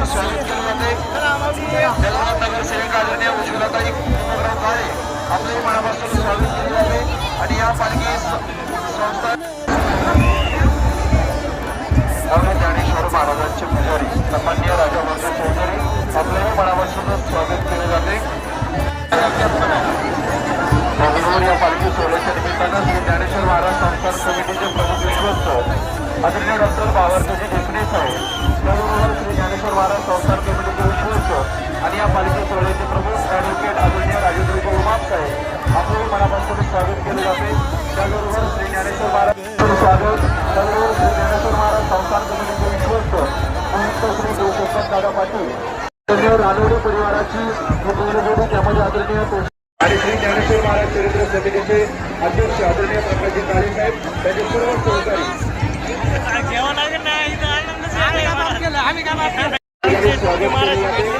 स्वागत केले जाते। जलवाद नगरसेवक आदरणीय उज्ज्वलाताई काळे आपले मनापासून स्वागत केले जाते आणि या पालखी संस्था ज्ञानेश्वर महाराजांचे पुजारी सन्माननीय राजा वर्ग चौधरी आपल्याही मनापासून स्वागत केले जाते। या पालखी सोहळ्याच्या निमित्तानं श्री ज्ञानेश्वर महाराज संस्थान कमिटीचे प्रमुख विश्वस्त आदरणीय डॉक्टर बावरकजी ढेकणे साहेब, त्याचबरोबर श्री ज्ञानेश्वर महाराज संस्थान कमिटीचे विश्वस्त आणि या पालखी सोहळ्याचे प्रमुख ॲडव्होकेट आदरणीय राजेंद्र उमाप साहेब आपल्याही मनापासून स्वागत केले जाते। त्याचबरोबर श्री ज्ञानेश्वर महाराज स्वागत, त्याचबरोबर श्री ज्ञानेश्वर महाराज संस्थान कमिटीचे विश्वस्त श्री देवशंकर दादा पाटील रानवडी परिवाराची जोडी त्यामध्ये आदरणीय आणि श्री ज्ञानेश्वर महाराज चरित्र समितीचे अध्यक्ष आदरणीय प्रकाशजी काळे साहेब त्यांचे सर्व सहकारी स्वागत केले जाते।